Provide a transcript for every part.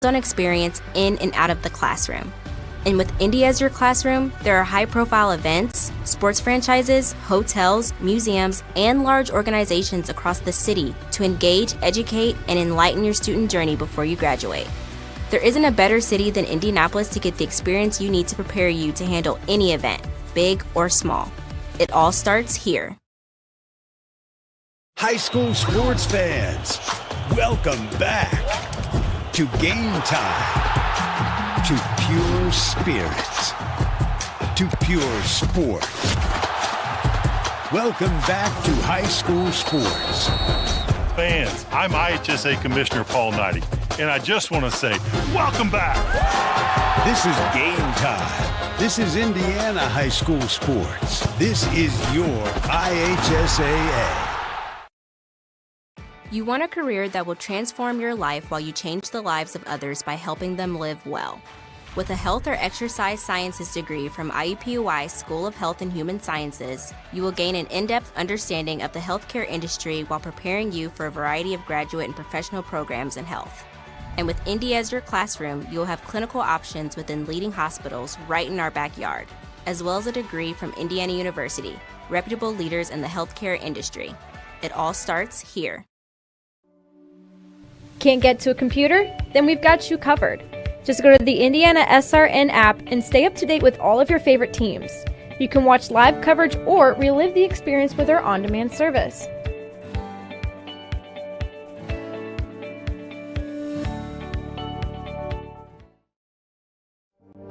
hands-on experience in and out of the classroom. And with Indy as your classroom, there are high-profile events, sports franchises, hotels, museums, and large organizations across the city to engage, educate, and enlighten your student journey before you graduate. There isn't a better city than Indianapolis to get the experience you need to prepare you to handle any event, big or small. It all starts here. High school sports fans, welcome back to Game Time, to pure spirits, to pure sport. Welcome back to high school sports. Fans, I'm IHSAA Commissioner Paul Knighty, and I just want to say, welcome back. This is Game Time. This is Indiana high school sports. This is your IHSAA. You want a career that will transform your life while you change the lives of others by helping them live well. With a health or exercise sciences degree from IUPUI School of Health and Human Sciences, you will gain an in-depth understanding of the healthcare industry while preparing you for a variety of graduate and professional programs in health. And with Indy as your classroom, you will have clinical options within leading hospitals right in our backyard, as well as a degree from Indiana University, reputable leaders in the healthcare industry. It all starts here. Can't get to a computer? Then we've got you covered. Just go to the IndianaSRN app and stay up to date with all of your favorite teams. You can watch live coverage or relive the experience with our on-demand service.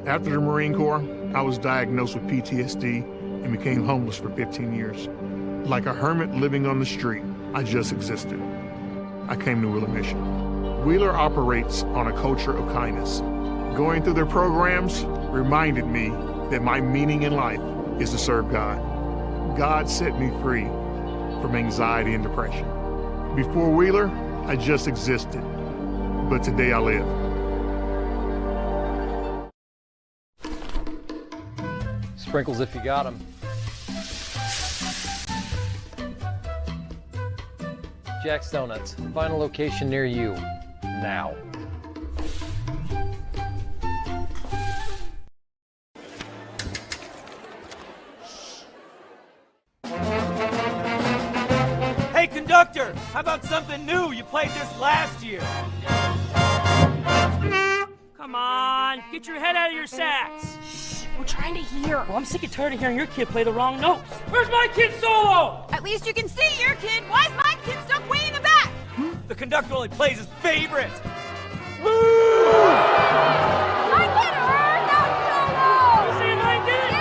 After the Marine Corps, I was diagnosed with PTSD and became homeless for 15 years. Like a hermit living on the street, I just existed. I came to Wheeler Mission. Wheeler operates on a culture of kindness. Going through their programs reminded me that my meaning in life is to serve God. God set me free from anxiety and depression. Before Wheeler, I just existed, but today I live. Sprinkles if you got them. Jack's Donuts, find a location near you, now. Hey conductor, how about something new? You played this last year. Come on, get your head out of your sacks. Shh, we're trying to hear. Well, I'm sick and tired of hearing your kid play the wrong notes. Where's my kid solo? At least you can see your kid. Why is my kid stuck way in the back? The conductor only plays his favorite. My kid heard that solo! You saying I did it?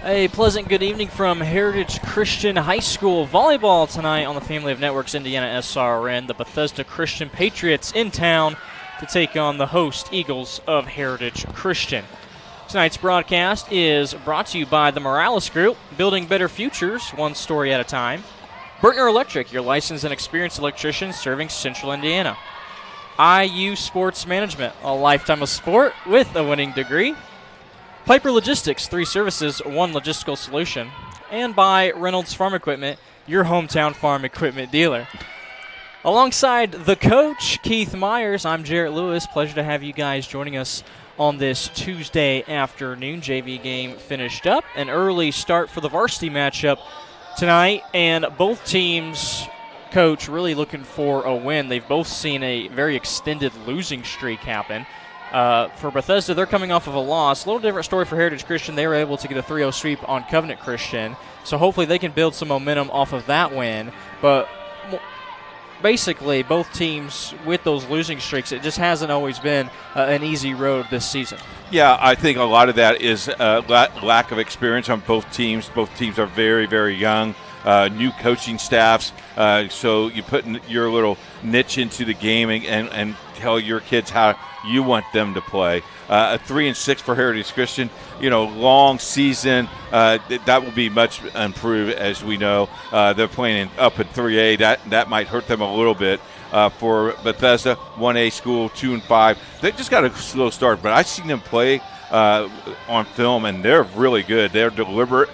A pleasant good evening from Heritage Christian High School. Volleyball tonight on the family of networks IndianaSRN. The Bethesda Christian Patriots in town to take on the host Eagles of Heritage Christian. Tonight's broadcast is brought to you by the Morales Group, building better futures one story at a time. Bertner Electric, your licensed and experienced electrician serving Central Indiana. IU Sports Management, a lifetime of sport with a winning degree. Piper Logistics, 3 services, 1 logistical solution. And by Reynolds Farm Equipment, your hometown farm equipment dealer. Alongside the coach, Keith Myers, I'm Jarrett Lewis. Pleasure to have you guys joining us on this Tuesday afternoon. JV game finished up. An early start for the varsity matchup tonight, and both teams coach really looking for a win. They've both seen a very extended losing streak happen. For Bethesda, they're coming off of a loss. A little different story for Heritage Christian. They were able to get a 3-0 sweep on Covenant Christian. So hopefully they can build some momentum off of that win. But basically, both teams with those losing streaks, it just hasn't always been an easy road this season. Yeah, I think a lot of that is lack of experience on both teams. Both teams are very, very young. New coaching staffs, so you put your little niche into the game and tell your kids how you want them to play. A 3-6 for Heritage Christian, long season. That will be much improved, as we know. They're playing up in 3A. That might hurt them a little bit. For Bethesda, 1A school, 2-5. They just got a slow start, but I've seen them play on film, and they're really good. They're deliberate.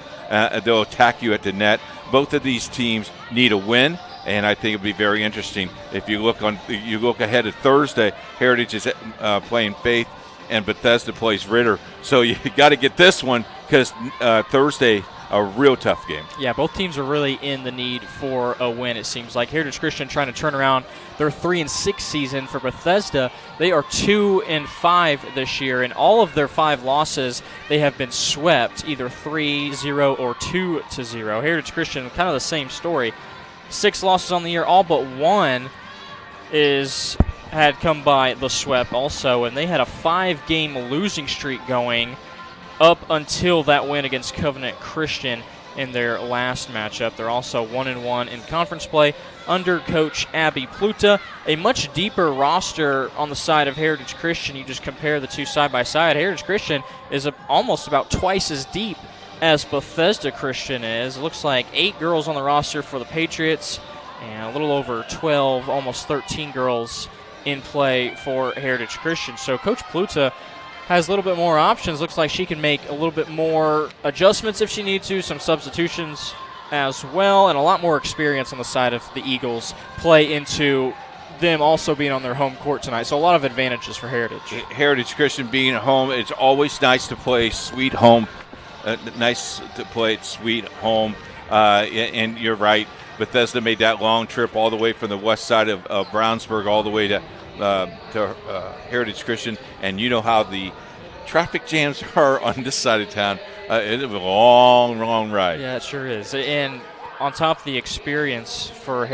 They'll attack you at the net. Both of these teams need a win, and I think it'll be very interesting. If you look ahead to Thursday, Heritage is playing Faith, and Bethesda plays Ritter. So you got to get this one because Thursday, a real tough game. Yeah, both teams are really in the need for a win, it seems like. Heritage Christian trying to turn around their 3-6 season. For Bethesda, they are 2-5 this year, and all of their 5 losses, they have been swept, either 3-0 or 2-0. Heritage Christian, kind of the same story. 6 losses on the year, all but 1 had come by the sweep also, and they had a 5-game losing streak going up until that win against Covenant Christian in their last matchup. They're also 1-1 in conference play under Coach Abby Pluta. A much deeper roster on the side of Heritage Christian. You just compare the two side by side. Heritage Christian is almost about twice as deep as Bethesda Christian is. It looks like 8 girls on the roster for the Patriots and a little over 12, almost 13 girls in play for Heritage Christian. So Coach Pluta has a little bit more options. Looks like she can make a little bit more adjustments if she needs to, some substitutions as well, and a lot more experience on the side of the Eagles play into them also being on their home court tonight. So a lot of advantages for Heritage. Heritage Christian being at home, it's always nice to play sweet home. Nice to play at sweet home. And you're right, Bethesda made that long trip all the way from the west side of Brownsburg all the way to Heritage Christian, and you know how the traffic jams are on this side of town. It's a long ride. Yeah, it sure is. And on top of the experience for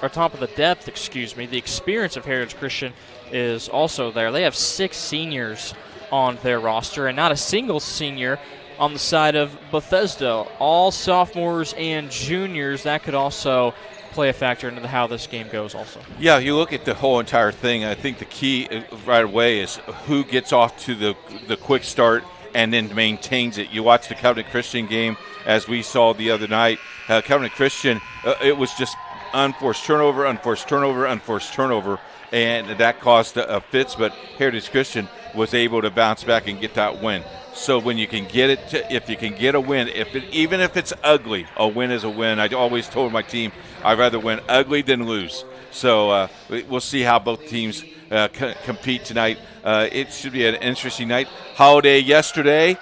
on top of the depth, the experience of Heritage Christian is also there. They have 6 seniors on their roster, and not a single senior on the side of Bethesda. All sophomores and juniors. That could also play a factor into how this game goes also. Yeah, you look at the whole entire thing, I think the key right away is who gets off to the quick start and then maintains it. You watch the Covenant Christian game, as we saw the other night. Covenant Christian, it was just unforced turnover, and that caused fits, but Heritage Christian was able to bounce back and get that win. So when you can get it, if you can get a win, even if it's ugly, a win is a win. I always told my team I'd rather win ugly than lose. So we'll see how both teams compete tonight. It should be an interesting night. Holiday yesterday,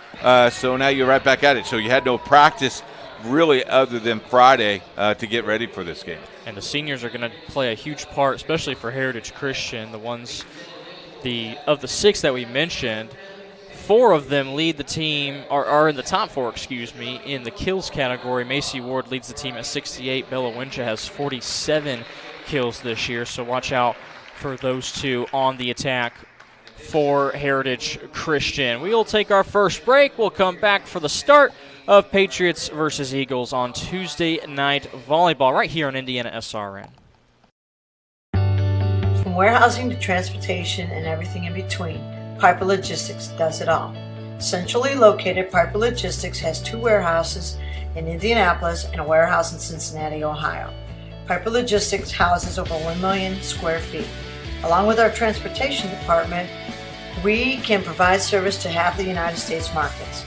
so now you're right back at it. So you had no practice really other than Friday to get ready for this game. And the seniors are going to play a huge part, especially for Heritage Christian. Of the 6 that we mentioned, 4 of them lead the team, are in the top 4, in the kills category. Macy Ward leads the team at 68. Bella Wincha has 47 kills this year, so watch out for those 2 on the attack for Heritage Christian. We will take our first break. We'll come back for the start of Patriots versus Eagles on Tuesday Night Volleyball right here on IndianaSRN. From warehousing to transportation and everything in between, Piper Logistics does it all. Centrally located, Piper Logistics has 2 warehouses in Indianapolis and a warehouse in Cincinnati, Ohio. Piper Logistics houses over 1 million square feet. Along with our transportation department, we can provide service to half the United States markets.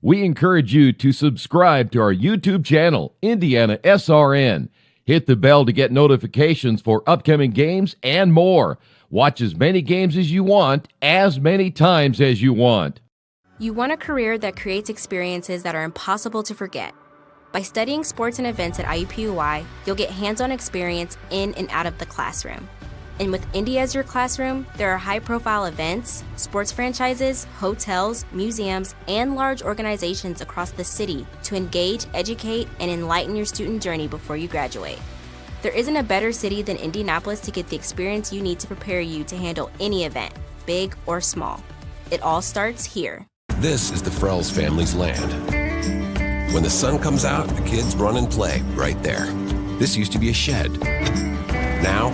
We encourage you to subscribe to our YouTube channel, IndianaSRN. Hit the bell to get notifications for upcoming games and more. Watch as many games as you want, as many times as you want. You want a career that creates experiences that are impossible to forget. By studying sports and events at IUPUI, you'll get hands-on experience in and out of the classroom. And with Indy as your classroom, there are high-profile events, sports franchises, hotels, museums, and large organizations across the city to engage, educate, and enlighten your student journey before you graduate. There isn't a better city than Indianapolis to get the experience you need to prepare you to handle any event, big or small. It all starts here. This is the Frells family's land. When the sun comes out, the kids run and play right there. This used to be a shed. Now,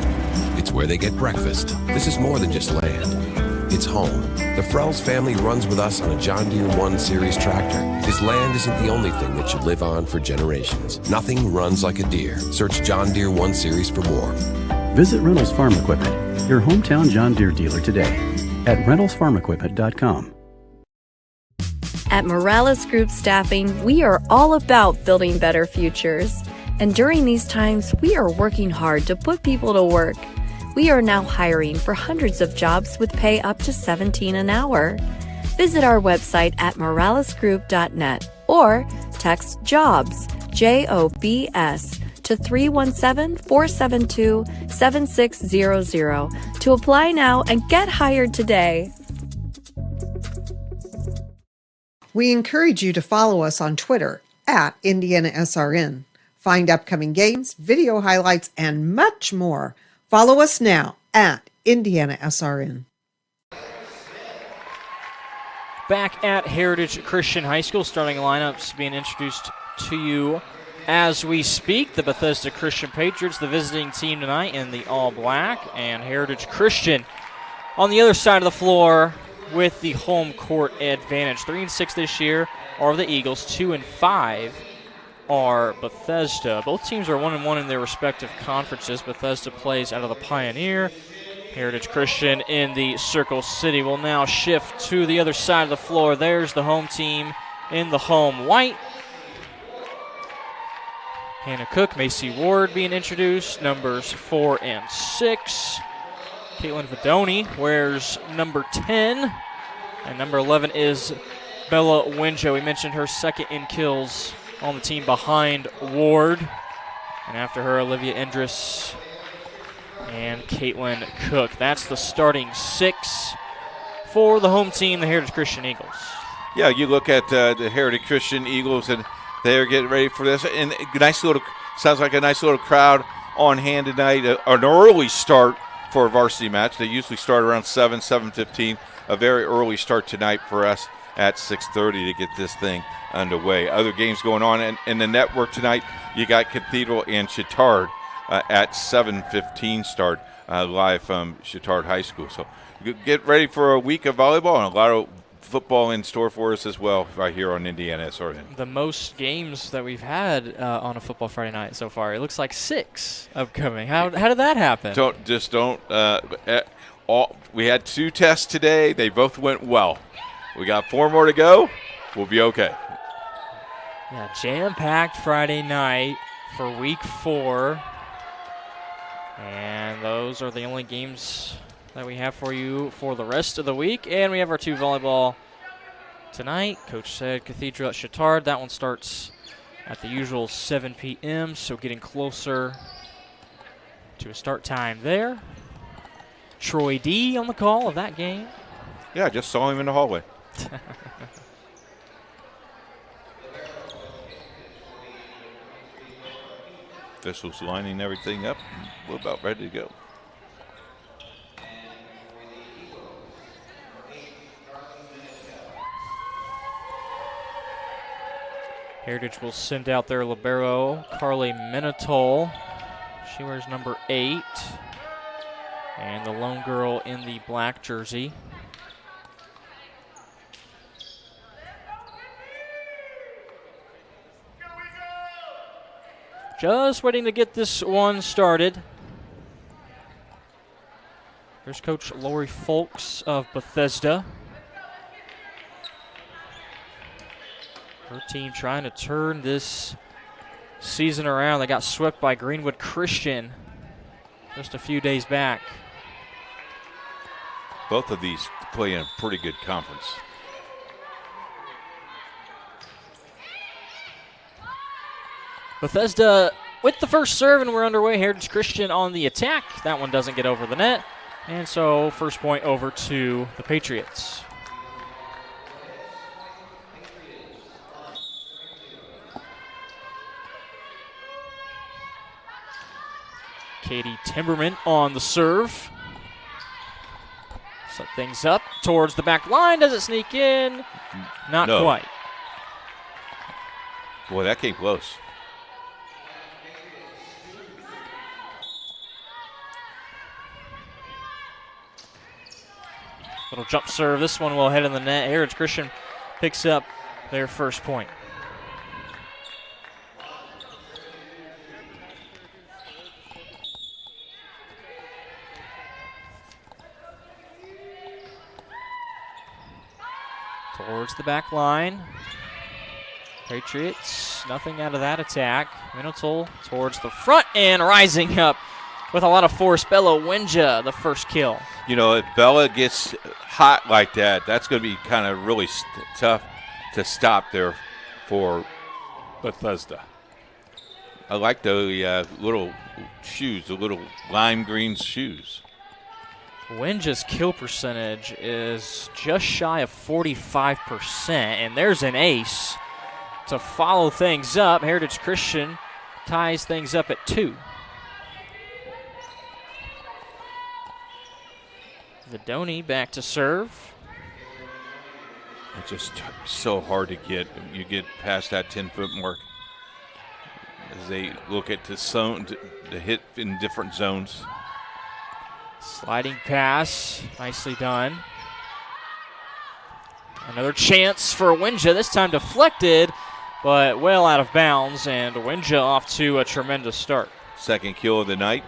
it's where they get breakfast. This is more than just land. It's home. The Frells family runs with us on a John Deere 1 Series tractor. This land isn't the only thing that should live on for generations. Nothing runs like a Deere. Search John Deere 1 Series for more. Visit Reynolds Farm Equipment, your hometown John Deere dealer today at reynoldsfarmequipment.com. At Morales Group Staffing, we are all about building better futures. And during these times, we are working hard to put people to work. We are now hiring for hundreds of jobs with pay up to $17 an hour. Visit our website at moralesgroup.net or text JOBS, JOBS, to 317-472-7600 to apply now and get hired today. We encourage you to follow us on Twitter at IndianaSRN. Find upcoming games, video highlights, and much more. Follow us now at IndianaSRN. Back at Heritage Christian High School, starting lineups being introduced to you as we speak. The Bethesda Christian Patriots, the visiting team tonight in the all-black, and Heritage Christian on the other side of the floor with the home court advantage. 3-6 this year are the Eagles. 2-5 are Bethesda. Both teams are 1-1 in their respective conferences. Bethesda plays out of the Pioneer. Heritage Christian in the Circle City will now shift to the other side of the floor. There's the home team in the home white. Hannah Cook, Macy Ward being introduced, numbers 4 and 6. Caitlin Vidoni wears number 10, and number 11 is Bella Winjo. We mentioned her second in kills on the team behind Ward. And after her, Olivia Endress and Caitlin Cook. That's the starting 6 for the home team, the Heritage Christian Eagles. Yeah, you look at the Heritage Christian Eagles, and they're getting ready for this. And sounds like a nice little crowd on hand tonight. An early start for a varsity match. They usually start around 7:15. A very early start tonight for us at 6:30 to get this thing underway. Other games going on in the network tonight. You got Cathedral and Chittard at 7:15 start live from Chittard High School. So get ready for a week of volleyball and a lot of football in store for us as well right here on IndianaSRN. The most games that we've had on a football Friday night so far. It looks like 6 upcoming. How did that happen? We had 2 tests today. They both went well. We got 4 more to go. We'll be okay. Yeah, jam-packed Friday night for week 4. And those are the only games that we have for you for the rest of the week. And we have our 2 volleyball tonight. Coach said Cathedral at Chittard. That one starts at the usual 7 p.m., so getting closer to a start time there. Troy D on the call of that game. Yeah, I just saw him in the hallway. Officials lining everything up. We're about ready to go. Heritage will send out their libero, Carly Minatol. She wears number 8. And the lone girl in the black jersey. Just waiting to get this one started. Here's Coach Lori Folks of Bethesda. Her team trying to turn this season around. They got swept by Greenwood Christian just a few days back. Both of these play in a pretty good conference. Bethesda with the first serve, and we're underway. Heritage Christian on the attack. That one doesn't get over the net. And so first point over to the Patriots. Katie Timberman on the serve. Set things up towards the back line. Does it sneak in? Not quite. Boy, that came close. Little jump serve. This one will head in the net. Heritage Christian picks up their first point. Towards the back line. Patriots, nothing out of that attack. Minotaur towards the front and rising up with a lot of force. Bella Winja, the first kill. You know, if Bella gets hot like that, that's going to be kind of really tough to stop there for Bethesda. I like the little shoes, the little lime green shoes. Winja's kill percentage is just shy of 45%, and there's an ace to follow things up. Heritage Christian ties things up at 2. Vidoni back to serve. It's just so hard to get. You get past that 10-foot mark as they look at the zone to hit in different zones. Sliding pass, nicely done. Another chance for Winja, this time deflected, but well out of bounds, and Winja off to a tremendous start. Second kill of the night.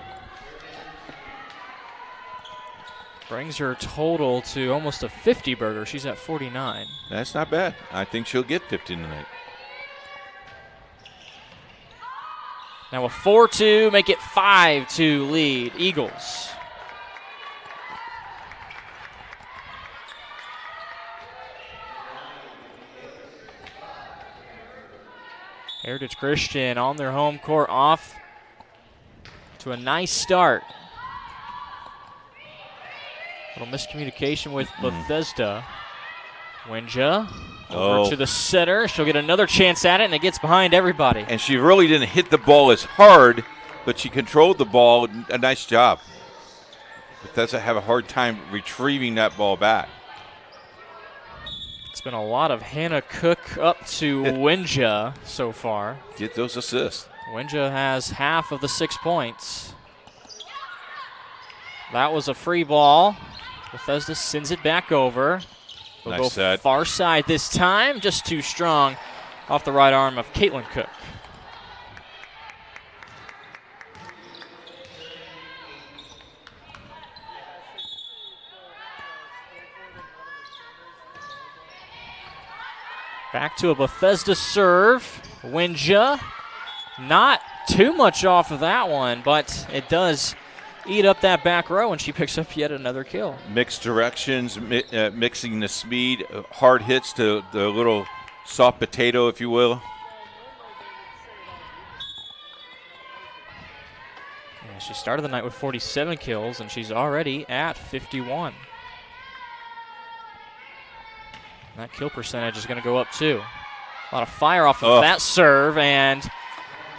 Brings her total to almost a 50 burger. She's at 49. That's not bad. I think she'll get 50 tonight. Now a 4-2, make it 5-2 lead, Eagles. Heritage Christian on their home court, off to a nice start. Little miscommunication with Bethesda. Winja over to the center. She'll get another chance at it, and it gets behind everybody. And she really didn't hit the ball as hard, but she controlled the ball. A nice job. Bethesda have a hard time retrieving that ball back. It's been a lot of Hannah Cook up to Winja so far. Get those assists. Winja has half of the 6 points. That was a free ball. Bethesda sends it back over. They'll Nice go set. far side this time, just too strong off the right arm of Caitlin Cook. Back to a Bethesda serve. Winja, not too much off of that one, but it does eat up that back row, and she picks up yet another kill. Mixed directions, mixing the speed, hard hits to the little soft potato, if you will. Yeah, she started the night with 47 kills, and she's already at 51. That kill percentage is going to go up too. A lot of fire off of that serve, and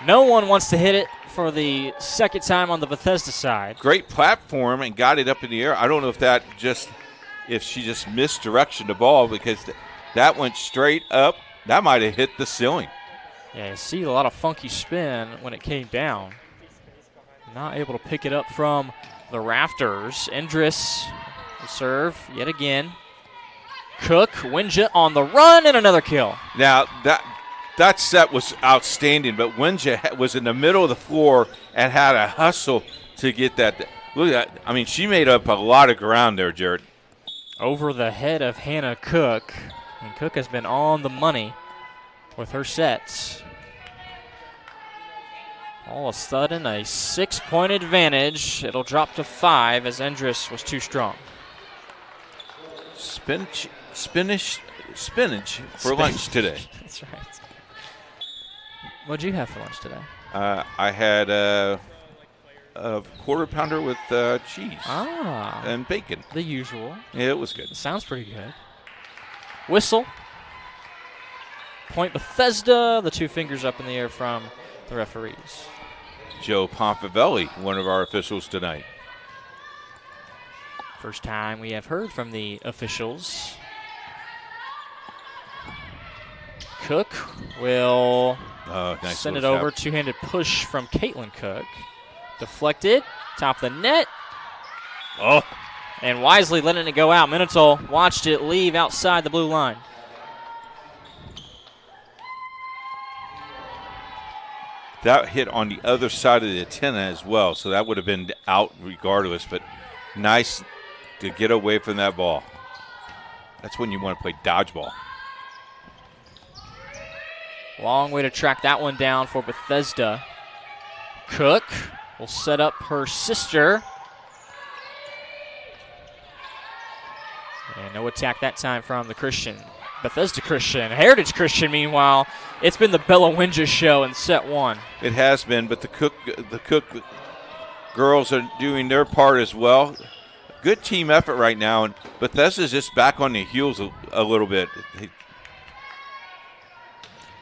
no one wants to hit it for the second time on the Bethesda side. Great platform and got it up in the air. I don't know if she just misdirectioned the ball, because that went straight up. That might have hit the ceiling. Yeah, you see a lot of funky spin when it came down. Not able to pick it up from the rafters. Endress will serve yet again. Cook, Winja on the run, and another kill. Now, that set was outstanding, but Winja was in the middle of the floor and had a hustle to get that. Look at that. I mean, she made up a lot of ground there, Jared. Over the head of Hannah Cook. And Cook has been on the money with her sets. All of a sudden, a 6-point advantage. It'll drop to 5 as Endress was too strong. Spinach for lunch today. That's right. What'd you have for lunch today? I had a quarter pounder with cheese and bacon. The usual. Yeah, it was good. Sounds pretty good. Whistle. Point Bethesda. The 2 fingers up in the air from the referees. Joe Pompavelli, one of our officials tonight. First time we have heard from the officials. Cook will nice send it over. Two-handed push from Caitlin Cook. Deflected. Top of the net. Oh. And wisely letting it go out. Minotaur watched it leave outside the blue line. That hit on the other side of the antenna as well, so that would have been out regardless, but nice to get away from that ball. That's when you want to play dodgeball. Long way to track that one down for Bethesda. Cook will set up her sister. And no attack that time from the Christian. Bethesda Christian. Heritage Christian, meanwhile, it's been the Bella Winja show in set 1. It has been, but the Cook girls are doing their part as well. Good team effort right now, and Bethesda's just back on the heels a little bit.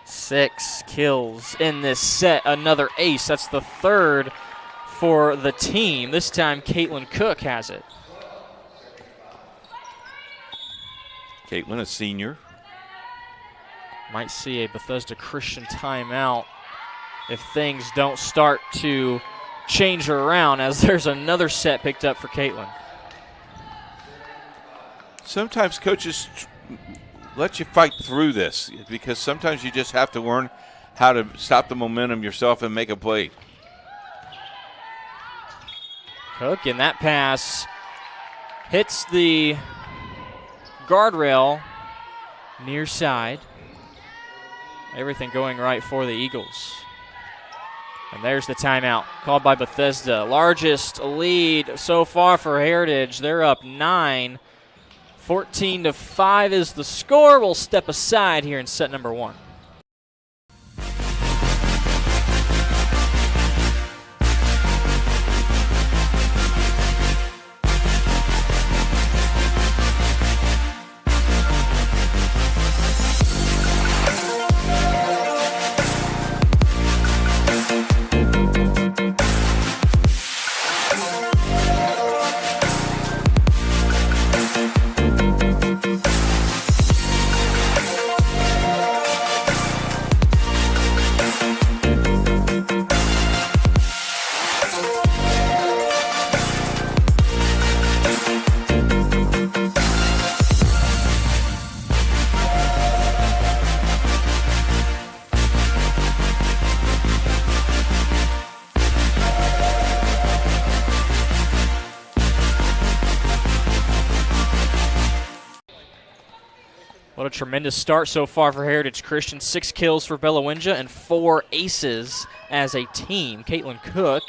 6 kills in this set. Another ace. That's the 3rd for the team. This time, Caitlin Cook has it. Caitlin, a senior. Might see a Bethesda Christian timeout if things don't start to change around, as there's another set picked up for Caitlin. Sometimes coaches let you fight through this because sometimes you just have to learn how to stop the momentum yourself and make a play. Cook, and that pass hits the guardrail near side. Everything going right for the Eagles. And there's the timeout called by Bethesda. Largest lead so far for Heritage. They're up 9. 14-5 is the score. We'll step aside here in set number 1. What a tremendous start so far for Heritage Christian. 6 kills for Bella Winja and 4 aces as a team. Caitlin Cook,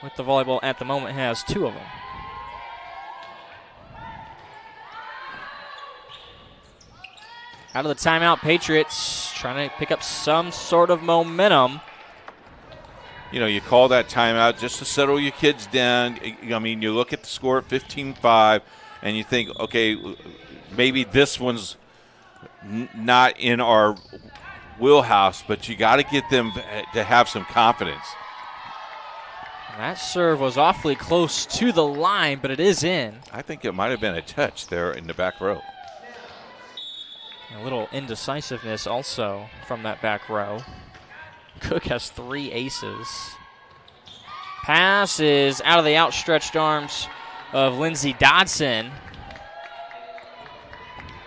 with the volleyball at the moment, has 2 of them. Out of the timeout, Patriots trying to pick up some sort of momentum. You know, you call that timeout just to settle your kids down. I mean, you look at the score at 15-5, and you think, okay, maybe this one's not in our wheelhouse, but you got to get them to have some confidence. That serve was awfully close to the line, but it is in. I think it might have been a touch there in the back row. A little indecisiveness also from that back row. Cook has 3 aces. Pass is out of the outstretched arms of Lindsay Dodson.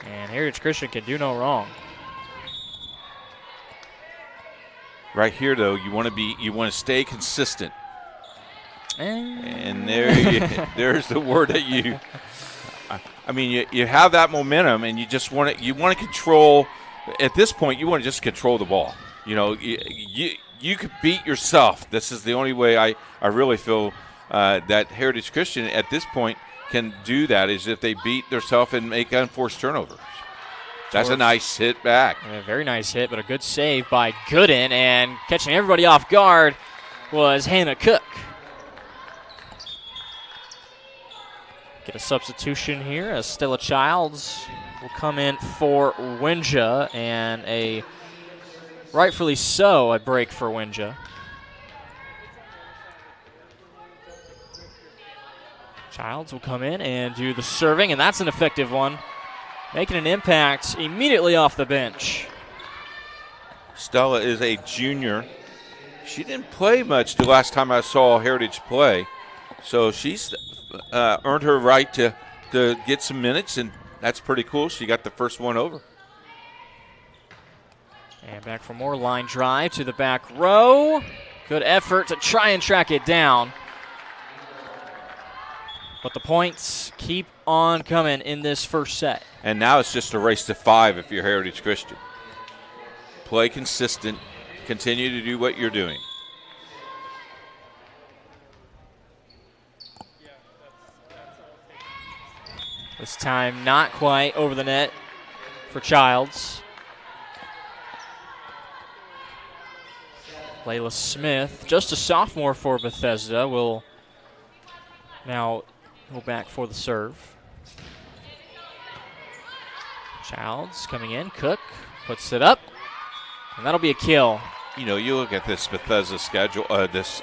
And Heritage Christian can do no wrong. Right here, though, you want to stay consistent. And there's the word that you. I mean, you have that momentum, and you just want to control. At this point, you want to just control the ball. You know, you could beat yourself. This is the only way I really feel that Heritage Christian at this point can do that, is if they beat themselves and make unforced turnovers. That's a nice hit back. A very nice hit, but a good save by Gooden, and catching everybody off guard was Hannah Cook. Get a substitution here as Stella Childs will come in for Winja, and a rightfully so a break for Winja. Childs will come in and do the serving, and that's an effective one. Making an impact immediately off the bench. Stella is a junior. She didn't play much the last time I saw Heritage play, so she's earned her right to get some minutes, and that's pretty cool. She got the first one over. And back for more line drive to the back row. Good effort to try and track it down. But the points keep on coming in this first set. And now it's just a race to 5 if you're Heritage Christian. Play consistent. Continue to do what you're doing. This time not quite over the net for Childs. Layla Smith, just a sophomore for Bethesda, will now go back for the serve. Childs coming in. Cook puts it up, and that'll be a kill. You know, you look at this Bethesda schedule,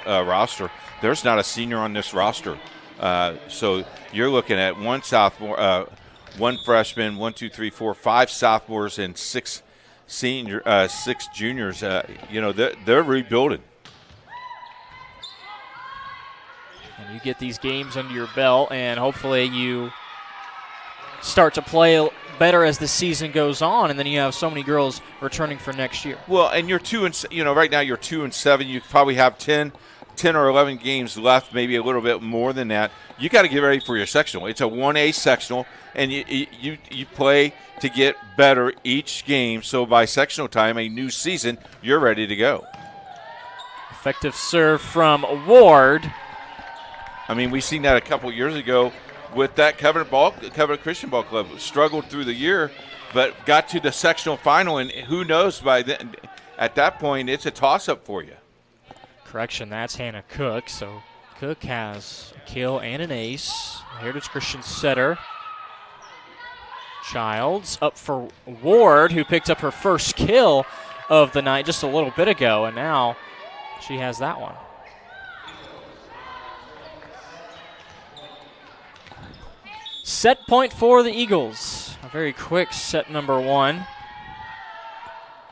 roster. There's not a senior on this roster, so you're looking at one sophomore, one freshman, 5 sophomores, and 6 juniors. You know, they're rebuilding. And you get these games under your belt, and hopefully you start to play better as the season goes on, and then you have so many girls returning for next year. Well, and you're 2-7. You know, right now you're 2-7. You probably have 10 or 11 games left, maybe a little bit more than that. You got to get ready for your sectional. It's a 1A sectional, and you play to get better each game. So by sectional time, a new season, you're ready to go. Effective serve from Ward. I mean, we've seen that a couple years ago with that Covenant Christian Ball Club. Struggled through the year, but got to the sectional final, and who knows, by then, at that point, it's a toss-up for you. Correction, that's Hannah Cook. So Cook has a kill and an ace. Heritage Christian setter. Childs up for Ward, who picked up her first kill of the night just a little bit ago, and now she has that one. Set point for the Eagles. A very quick set number 1.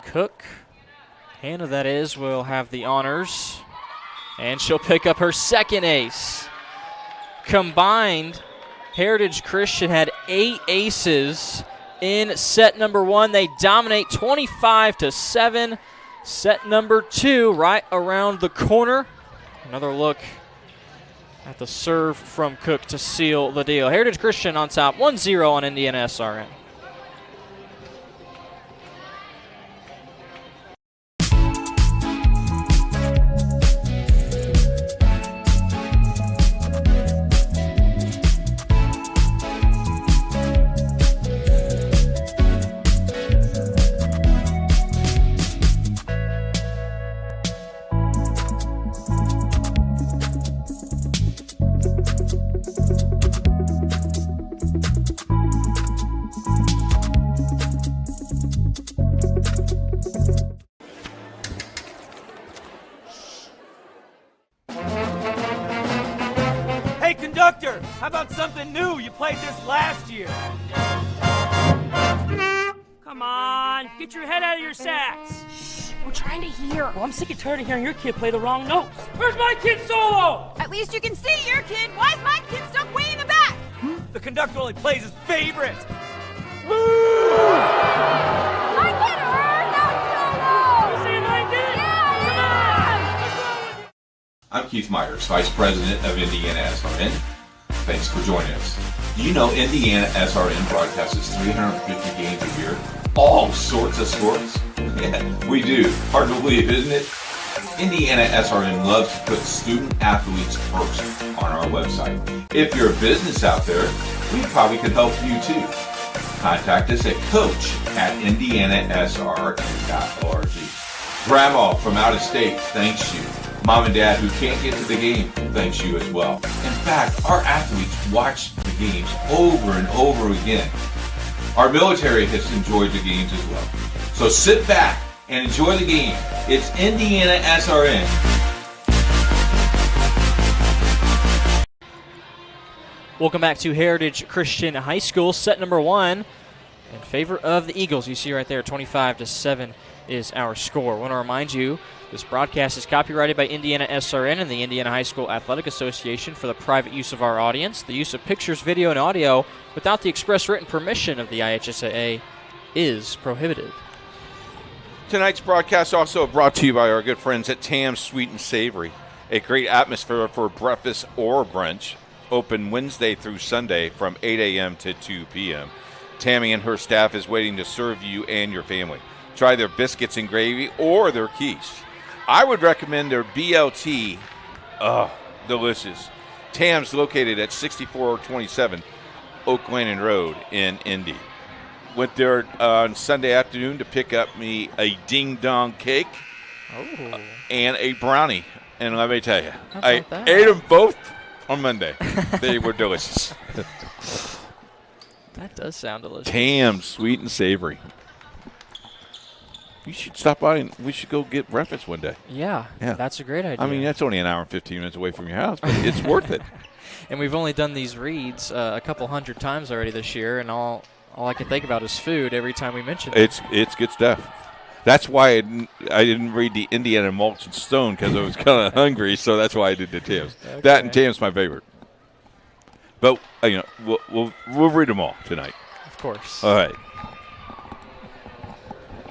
Cook, Hannah that is, will have the honors. And she'll pick up her second ace. Combined, Heritage Christian had 8 aces in set number 1. They dominate 25-7. Set number 2 right around the corner. Another look at the serve from Cook to seal the deal. Heritage Christian on top, 1-0 on IndianaSRN. Conductor, how about something new? You played this last year. Come on, get your head out of your sacks. Shh, we're trying to hear. Well, I'm sick and tired of hearing your kid play the wrong notes. Where's my kid solo? At least you can see your kid. Why is my kid stuck way in the back? The conductor only plays his favorite. My kid heard that solo. You saying I did? Yeah. I'm Keith Myers, Vice President of IndianaSRN. Thanks for joining us. Do you know IndianaSRN broadcasts 350 games a year? All sorts of sports? Yeah, we do. Hard to believe, isn't it? IndianaSRN loves to put student athletes first on our website. If you're a business out there, we probably could help you too. Contact us at coach@IndianaSRN.org. Grandma from out of state thanks you. Mom and Dad who can't get to the game thanks you as well. In fact, our athletes watch the games over and over again. Our military has enjoyed the games as well. So sit back and enjoy the game. It's IndianaSRN. Welcome back to Heritage Christian High School. Set number 1 in favor of the Eagles. You see right there, 25-7 is our score. I want to remind you, this broadcast is copyrighted by IndianaSRN and the Indiana High School Athletic Association for the private use of our audience. The use of pictures, video, and audio without the express written permission of the IHSAA is prohibited. Tonight's broadcast also brought to you by our good friends at Tam's Sweet and Savory, a great atmosphere for breakfast or brunch. Open Wednesday through Sunday from 8 a.m. to 2 p.m. Tammy and her staff is waiting to serve you and your family. Try their biscuits and gravy or their quiche. I would recommend their BLT. Delicious. Tam's located at 6427 Oak Landing Road in Indy. Went there on Sunday afternoon to pick up me a Ding Dong cake and a brownie. And let me tell you, I ate them both on Monday. They were delicious. That does sound delicious. Tam's Sweet and Savory. You should stop by and we should go get breakfast one day. Yeah, that's a great idea. I mean, that's only an hour and 15 minutes away from your house, but it's worth it. And we've only done these reads a couple hundred times already this year, and all I can think about is food every time we mention it. It's good stuff. That's why I didn't read the Indiana Mulch and Stone, because I was kind of hungry, so that's why I did the Tam's. Okay. That and Tam's my favorite. But we'll read them all tonight. Of course. All right.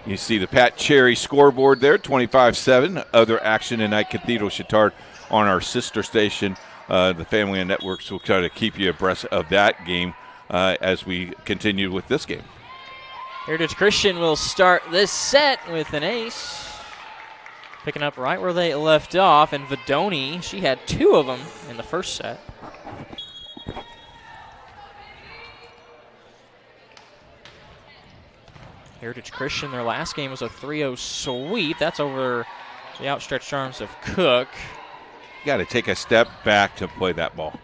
You see the Pat Cherry scoreboard there, 25-7. Other action tonight, Cathedral Chittard on our sister station. The Family and Networks will try to keep you abreast of that game as we continue with this game. Heritage Christian will start this set with an ace. Picking up right where they left off. And Vidoni, she had 2 of them in the first set. Heritage Christian, their last game was a 3-0 sweep. That's over the outstretched arms of Cook. You got to take a step back to play that ball.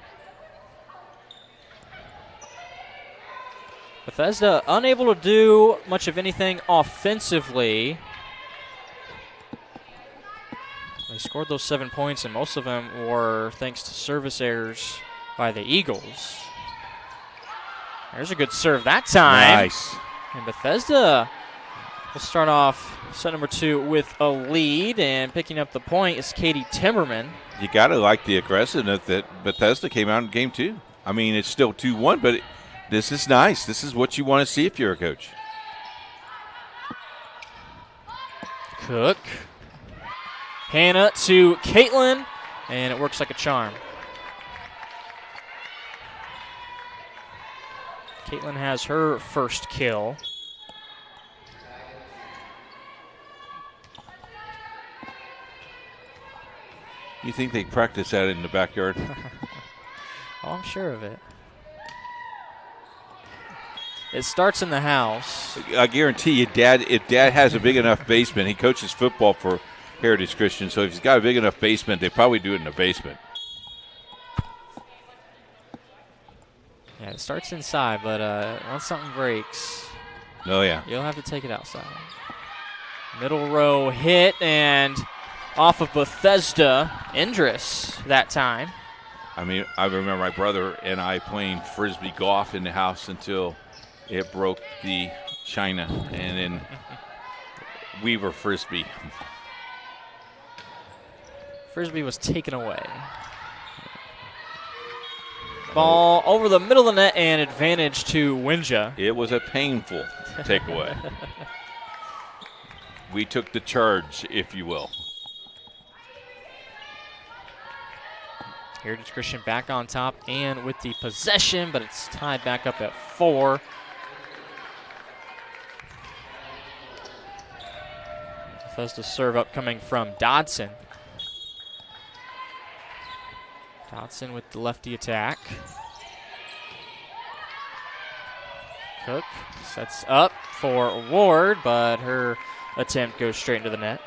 Bethesda unable to do much of anything offensively. They scored those 7 points, and most of them were thanks to service errors by the Eagles. There's a good serve that time. Nice. And Bethesda will start off set number 2 with a lead, and picking up the point is Katie Timmerman. You got to like the aggressiveness that Bethesda came out in game 2. I mean, it's still 2-1, but this is nice. This is what you want to see if you're a coach. Cook. Hannah to Caitlin, and it works like a charm. Caitlin has her first kill. You think they practice that in the backyard? Oh, I'm sure of it. It starts in the house. I guarantee you, if Dad has a big enough basement, he coaches football for Heritage Christian, so if he's got a big enough basement, they probably do it in the basement. Yeah, it starts inside, but once something breaks, you'll have to take it outside. Middle row hit, and off of Bethesda, Indris that time. I mean, I remember my brother and I playing Frisbee golf in the house until it broke the china, and then we were Frisbee. Frisbee was taken away. Ball over the middle of the net and advantage to Winja. It was a painful takeaway. We took the charge, if you will. Heritage Christian back on top and with the possession, but it's tied back up at 4. Bethesda serve up coming from Dodson. Dodson with the lefty attack. Cook sets up for Ward, but her attempt goes straight into the net.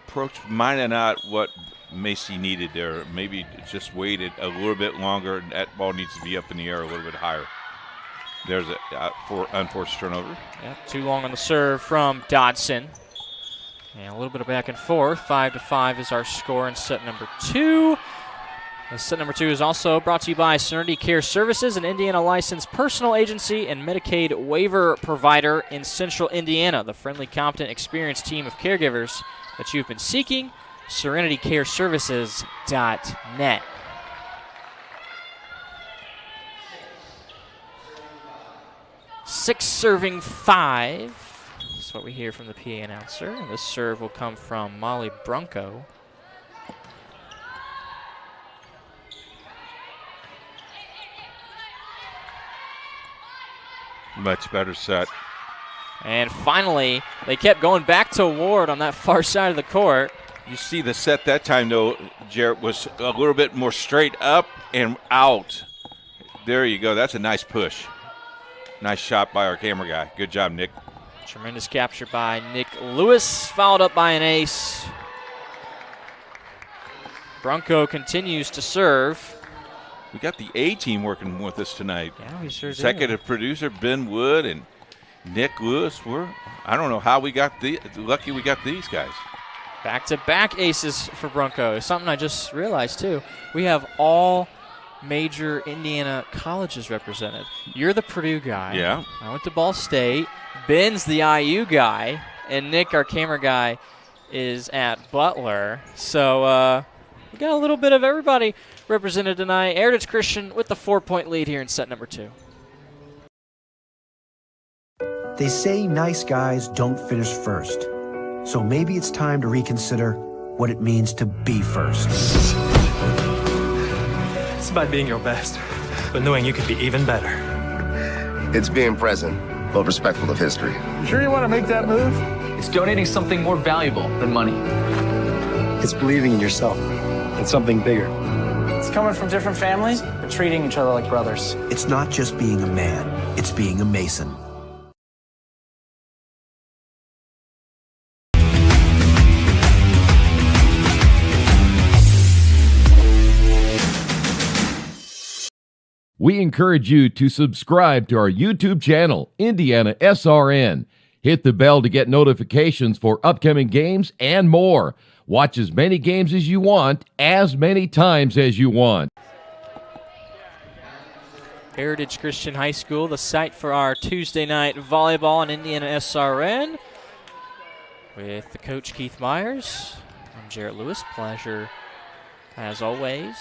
Approach might have not what Macy needed there. Maybe just waited a little bit longer, and that ball needs to be up in the air a little bit higher. There's a unforced turnover. Yeah, too long on the serve from Dodson. And a little bit of back and forth. 5-5 is our score in set number 2. And set number 2 is also brought to you by Serenity Care Services, an Indiana licensed personal agency and Medicaid waiver provider in Central Indiana. The friendly, competent, experienced team of caregivers that you've been seeking. SerenityCareServices.net. 6 serving 5. That's what we hear from the PA announcer. And this serve will come from Molly Brunko. Much better set. And finally, they kept going back to Ward on that far side of the court. You see the set that time, though, Jarrett, was a little bit more straight up and out. There you go. That's a nice push. Nice shot by our camera guy. Good job, Nick. Tremendous capture by Nick Lewis, followed up by an ace. Brunko continues to serve. We got the A team working with us tonight. Yeah, we sure do. Executive producer Ben Wood and Nick Lewis. I don't know how we got lucky we got these guys. Back-to-back aces for Brunko. Something I just realized, too. We have all major Indiana colleges represented. You're the Purdue guy. Yeah. I went to Ball State. Ben's the IU guy. And Nick, our camera guy, is at Butler. So we got a little bit of everybody represented tonight. Heritage Christian with the 4-point lead here in set number 2. They say nice guys don't finish first. So maybe it's time to reconsider what it means to be first. It's about being your best, but knowing you could be even better. It's being present, but respectful of history. You sure you want to make that move? It's donating something more valuable than money. It's believing in yourself and something bigger. It's coming from different families, but treating each other like brothers. It's not just being a man, it's being a Mason. We encourage you to subscribe to our YouTube channel, IndianaSRN. Hit the bell to get notifications for upcoming games and more. Watch as many games as you want, as many times as you want. Heritage Christian High School, the site for our Tuesday night volleyball on IndianaSRN. With the coach Keith Myers, I'm Jarrett Lewis. Pleasure as always.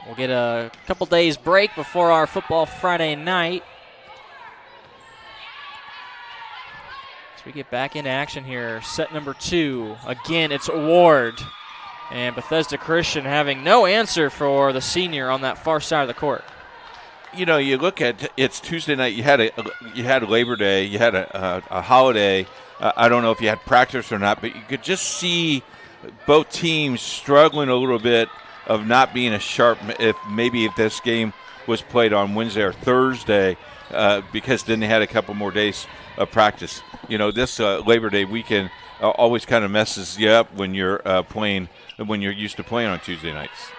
We'll get a couple days break before our football Friday night. As we get back into action here, set number 2. Again, it's Ward. And Bethesda Christian having no answer for the senior on that far side of the court. You know, you look at it's Tuesday night. You had Labor Day. You had a holiday. I don't know if you had practice or not, but you could just see both teams struggling a little bit of not being as sharp if this game was played on Wednesday or Thursday, because then they had a couple more days of practice. You know, this Labor Day weekend always kind of messes you up when you're when you're used to playing on Tuesday nights.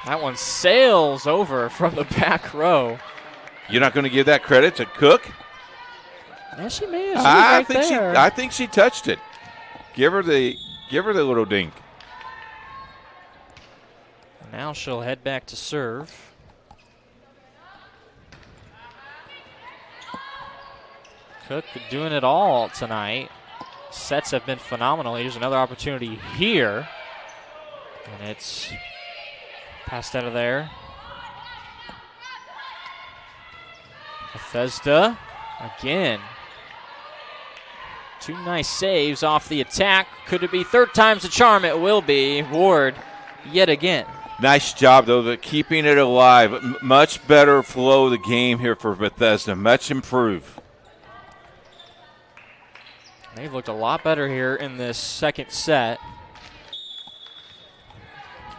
That one sails over from the back row. You're not going to give that credit to Cook? Yeah, she may have. I think she touched it. Give her the little dink. Now she'll head back to serve. Cook doing it all tonight. Sets have been phenomenal. Here's another opportunity here. And it's passed out of there. Bethesda again. 2 nice saves off the attack. Could it be third time's a charm? It will be. Ward yet again. Nice job, though, keeping it alive. Much better flow of the game here for Bethesda. Much improved. They've looked a lot better here in this second set.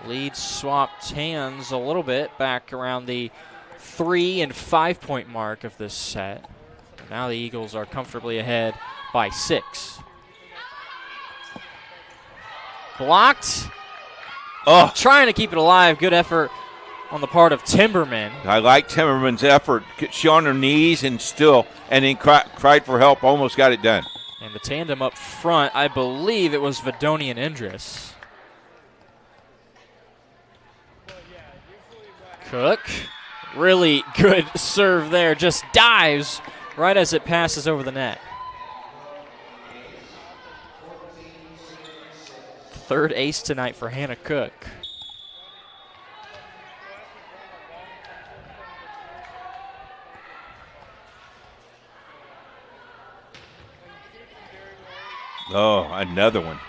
Lead swapped hands a little bit back around the 3 and 5 point mark of this set. Now the Eagles are comfortably ahead by 6. Blocked. Oh, trying to keep it alive. Good effort on the part of Timberman. I like Timberman's effort. She on her knees and then cried for help, almost got it done. And the tandem up front, I believe it was Vidoni and Indris. Cook, really good serve there, just dives right as it passes over the net. Third ace tonight for Hannah Cook. Oh, another one.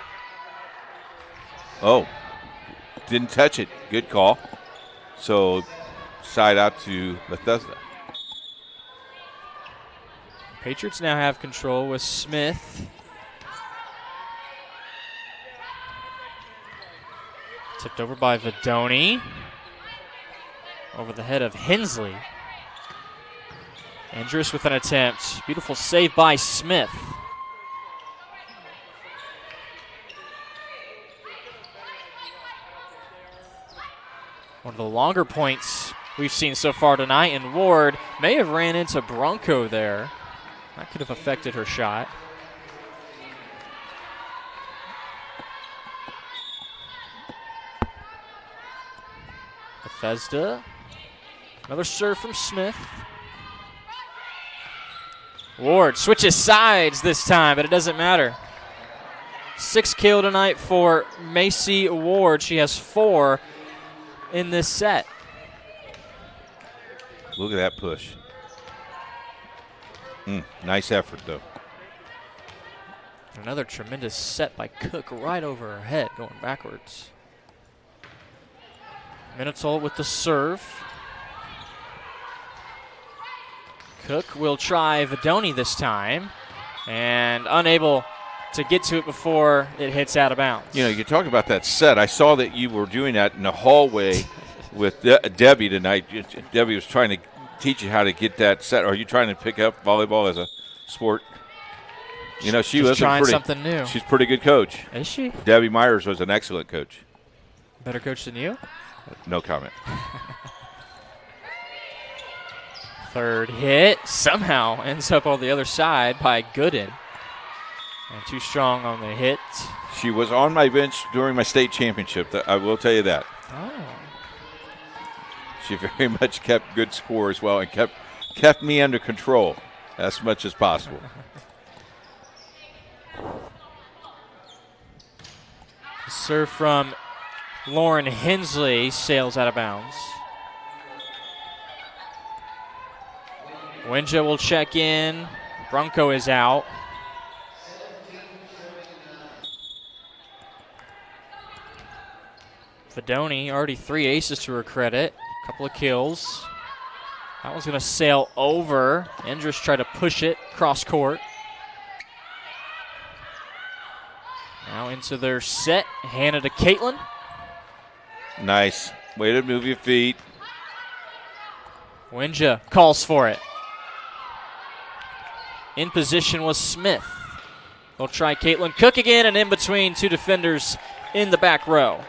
Oh, didn't touch it. Good call. So, side out to Bethesda. Patriots now have control with Smith. Tipped over by Vidoni. Over the head of Hensley. Andrews with an attempt. Beautiful save by Smith. One of the longer points we've seen so far tonight, and Ward may have ran into Bronco there. That could have affected her shot. Bethesda. Another serve from Smith. Ward switches sides this time, but it doesn't matter. 6 kill tonight for Macy Ward. She has 4 in this set. Look at that push. Nice effort, though. Another tremendous set by Cook right over her head, going backwards. Minutol with the serve. Cook will try Vidoni this time, and unable to get to it before it hits out of bounds. You know, you're talking about that set. I saw that you were doing that in the hallway with Debbie tonight. Debbie was trying to teach you how to get that set. Are you trying to pick up volleyball as a sport? You know, She's trying something new. She's a pretty good coach. Is she? Debbie Myers was an excellent coach. Better coach than you? No comment. Third hit somehow ends up on the other side by Gooden. And too strong on the hit. She was on my bench during my state championship. I will tell you that. Oh. She very much kept good score as well and kept me under control as much as possible. Serve from Lauren Hensley sails out of bounds. Winja will check in. Bronco is out. Vidoni, already 3 aces to her credit. Couple of kills. That one's going to sail over. Endress tried to push it cross court. Now into their set. Hannah to Caitlin. Nice. Way to move your feet. Winja calls for it. In position was Smith. They'll try Caitlin Cook again, and in between 2 defenders in the back row.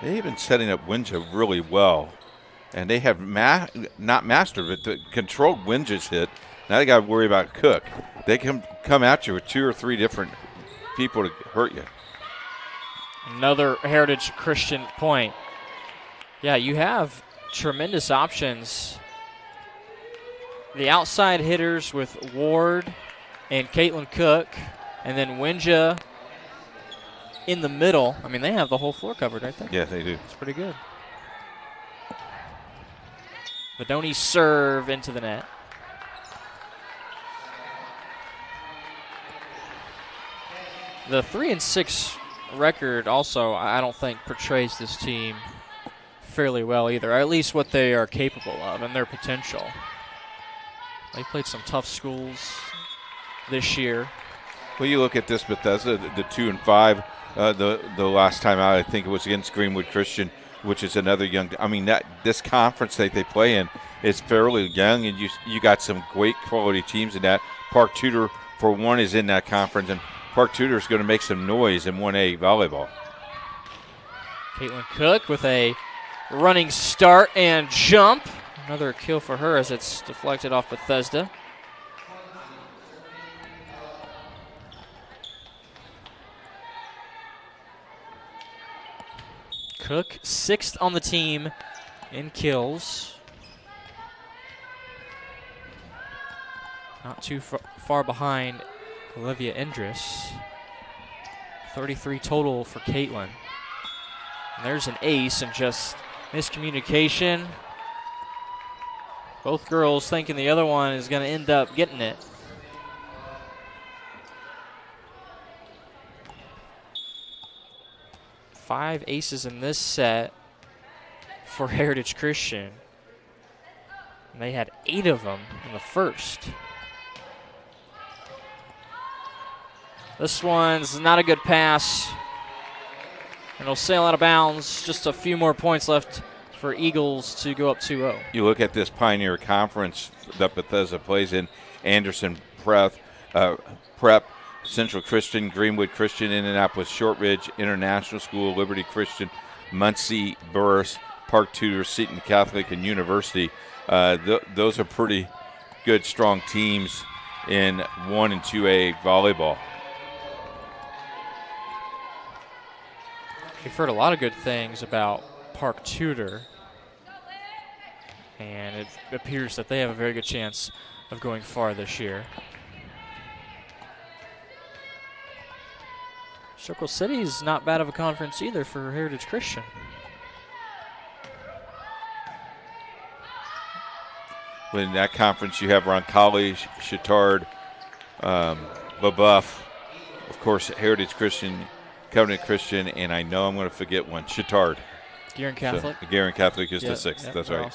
They've been setting up Winja really well, and they have not mastered it, but controlled Winja's hit. Now they got to worry about Cook. They can come at you with 2 or 3 different people to hurt you. Another Heritage Christian point. Yeah, you have tremendous options. The outside hitters with Ward and Caitlin Cook, and then Winja in the middle. I mean, they have the whole floor covered right there. Yeah, they do. It's pretty good. Vidoni serve into the net. The 3-6 record also, I don't think, portrays this team fairly well either, or at least what they are capable of and their potential. They played some tough schools this year. Well, you look at this Bethesda, the 2 and 5. The last time out, I think it was against Greenwood Christian, which is another young. I mean, this conference that they play in is fairly young, and you got some great quality teams in that. Park Tudor, for one, is in that conference, and Park Tudor is going to make some noise in 1A volleyball. Caitlin Cook with a running start and jump. Another kill for her as it's deflected off Bethesda. Cook, 6th on the team in kills. Not too far behind Olivia Endress. 33 total for Caitlin. And there's an ace and just miscommunication. Both girls thinking the other one is going to end up getting it. Five aces in this set for Heritage Christian. And they had 8 of them in the first. This one's not a good pass. And it'll sail out of bounds. Just a few more points left for Eagles to go up 2-0. You look at this Pioneer Conference that Bethesda plays in. Anderson Prep, Central Christian, Greenwood Christian, Indianapolis Shortridge, International School, Liberty Christian, Muncie, Burris, Park Tudor, Seton Catholic, and University. Those are pretty good, strong teams in 1 and 2A volleyball. We've heard a lot of good things about Park Tudor, and it appears that they have a very good chance of going far this year. Circle City is not bad of a conference either for Heritage Christian. In that conference, you have Roncalli, Chittard, LaBeouf, of course, Heritage Christian, Covenant Christian, and I know I'm going to forget one, Chittard. Guerin Catholic. So, Guerin Catholic is the 6th. That's right.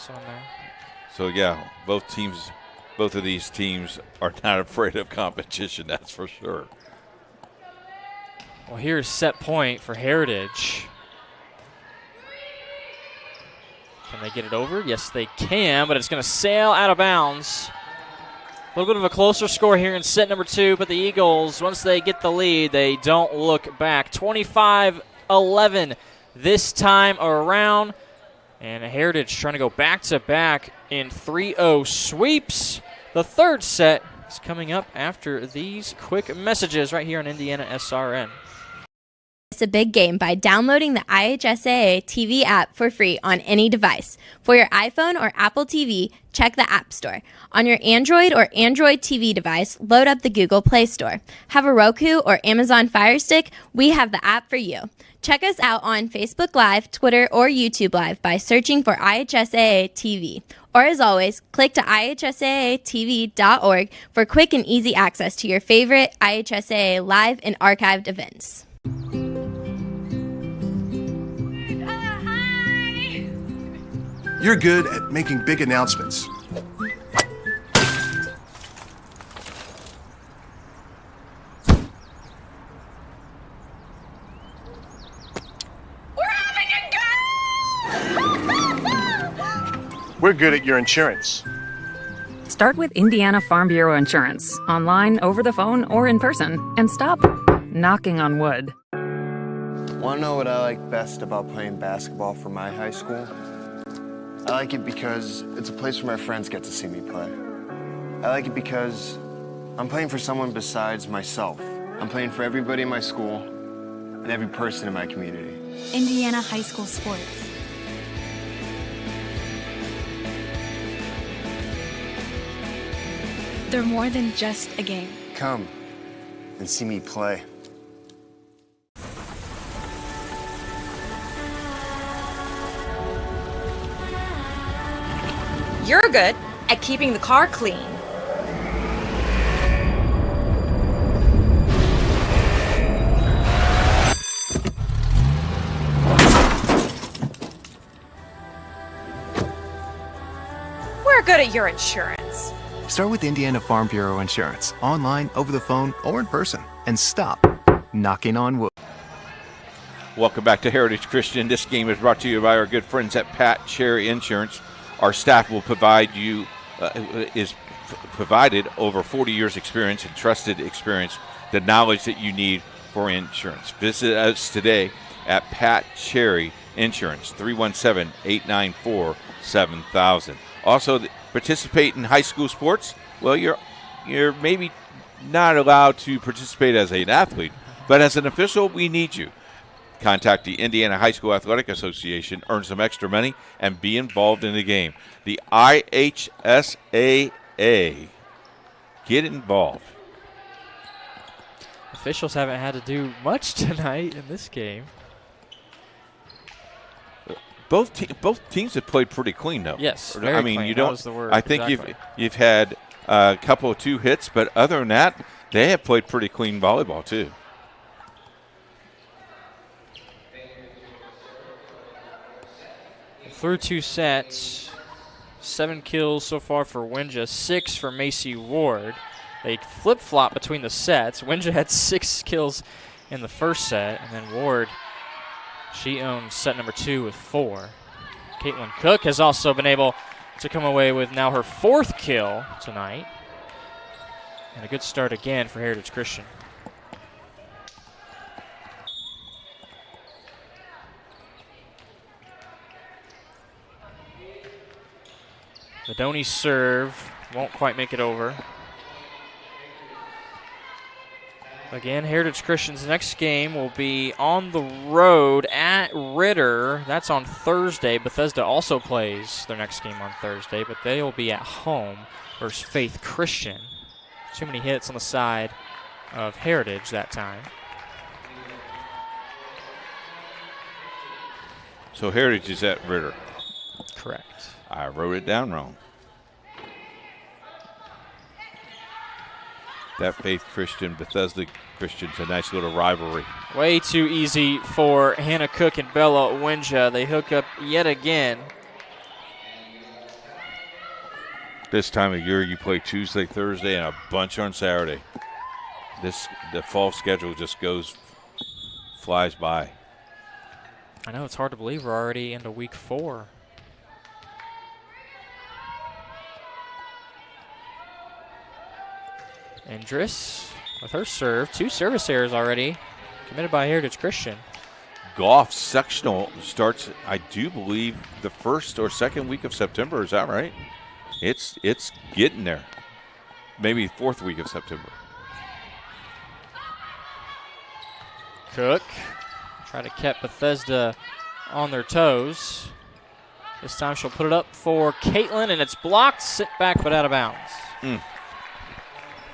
So yeah, both of these teams are not afraid of competition. That's for sure. Well, here's set point for Heritage. Can they get it over? Yes, they can, but it's going to sail out of bounds. A little bit of a closer score here in set number 2, but the Eagles, once they get the lead, they don't look back. 25-11 this time around. And Heritage trying to go back-to-back in 3-0 sweeps. The third set is coming up after these quick messages right here on IndianaSRN. It's a big game by downloading the IHSAA TV app for free on any device. For your iPhone or Apple TV, check the App Store. On your Android or Android TV device, load up the Google Play Store. Have a Roku or Amazon Fire Stick? We have the app for you. Check us out on Facebook Live, Twitter, or YouTube Live by searching for IHSAA TV. Or as always, click to IHSAATV.org for quick and easy access to your favorite IHSAA live and archived events. You're good at making big announcements. We're good at your insurance. Start with Indiana Farm Bureau Insurance, online, over the phone, or in person, and stop knocking on wood. Want to know what I like best about playing basketball for my high school? I like it because it's a place where my friends get to see me play. I like it because I'm playing for someone besides myself. I'm playing for everybody in my school and every person in my community. Indiana High School Sports. They're more than just a game. Come and see me play. You're good at keeping the car clean. We're good at your insurance. Start with Indiana Farm Bureau Insurance, online, over the phone, or in person, and stop knocking on wood. Welcome back to Heritage Christian. This game is brought to you by our good friends at Pat Cherry Insurance. Our staff will provide you, provided over 40 years experience and trusted experience, the knowledge that you need for insurance. Visit us today at Pat Cherry Insurance, 317-894-7000. Also, participate in high school sports. Well, you're maybe not allowed to participate as an athlete, but as an official, we need you. Contact the Indiana High School Athletic Association, earn some extra money, and be involved in the game. The IHSAA. Get involved. Officials haven't had to do much tonight in this game. Both teams have played pretty clean, though. Yes, I very mean, clean. you That don't. was the word. I think Exactly. you've had a couple of 2 hits, but other than that, they have played pretty clean volleyball too. Through 2 sets, 7 kills so far for Winja, 6 for Macy Ward. They flip-flop between the sets. Winja had 6 kills in the first set, and then Ward, she owns set number 2 with 4. Caitlin Cook has also been able to come away with now her 4th kill tonight. And a good start again for Heritage Christian. Madoni's serve won't quite make it over. Again, Heritage Christian's next game will be on the road at Ritter. That's on Thursday. Bethesda also plays their next game on Thursday, but they will be at home versus Faith Christian. Too many hits on the side of Heritage that time. So Heritage is at Ritter. Correct. I wrote it down wrong. That Faith Christian, Bethesda Christian's a nice little rivalry. Way too easy for Hannah Cook and Bella Winja. They hook up yet again. This time of year, you play Tuesday, Thursday, and a bunch on Saturday. The fall schedule just flies by. I know, it's hard to believe we're already into week 4. Andrus with her serve. 2 service errors already committed by Heritage Christian. Golf sectional starts, I do believe, the 1st or 2nd week of September. Is that right? It's getting there. Maybe 4th week of September. Cook try to keep Bethesda on their toes. This time she'll put it up for Caitlin, and it's blocked. Sit back, but out of bounds.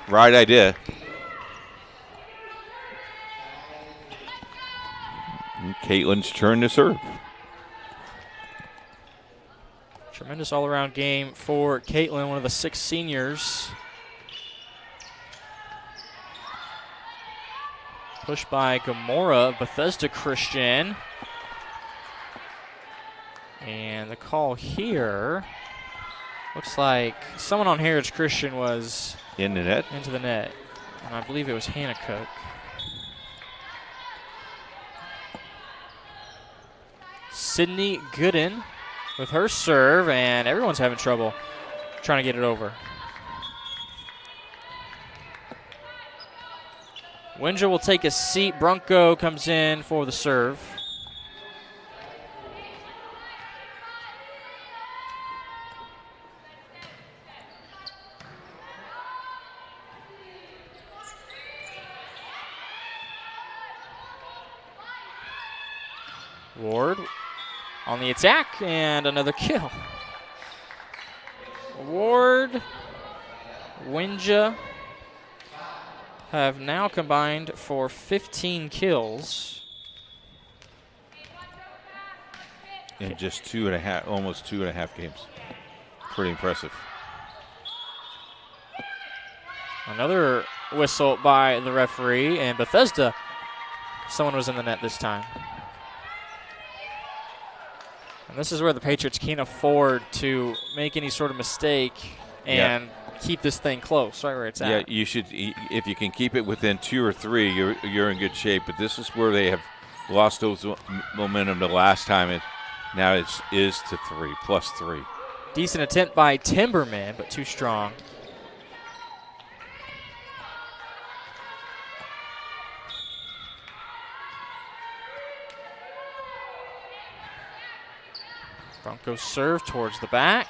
Right idea. And Caitlin's turn to serve. Tremendous all-around game for Caitlin, one of the 6 seniors. Pushed by Gamora of Bethesda Christian. And the call here looks like someone on Heritage Christian was in the net. Into the net. And I believe it was Hannah Cook. Sydney Gooden with her serve, and everyone's having trouble trying to get it over. Winja will take a seat. Brunko comes in for the serve. Ward on the attack, and another kill. Ward, Winja have now combined for 15 kills. In just almost 2.5 games. Pretty impressive. Another whistle by the referee, and Bethesda, someone was in the net this time. And this is where the Patriots can't afford to make any sort of mistake and keep this thing close, right where it's at. Yeah, you should. If you can keep it within 2 or 3, you're in good shape. But this is where they have lost those momentum the last time. Now it is to 3, +3. Decent attempt by Timberman, but too strong. Broncos serve towards the back.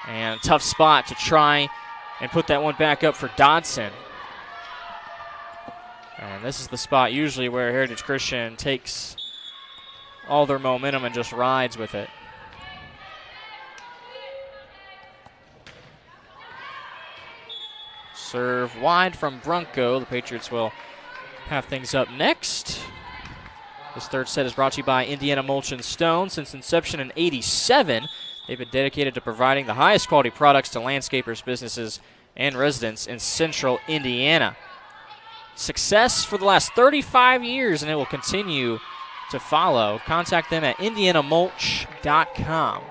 And a tough spot to try and put that one back up for Dodson. And this is the spot usually where Heritage Christian takes all their momentum and just rides with it. Serve wide from Bronco. The Patriots will have things up next. This third set is brought to you by Indiana Mulch and Stone. Since inception in '87, they've been dedicated to providing the highest quality products to landscapers, businesses, and residents in central Indiana. Success for the last 35 years, and it will continue to follow. Contact them at indianamulch.com.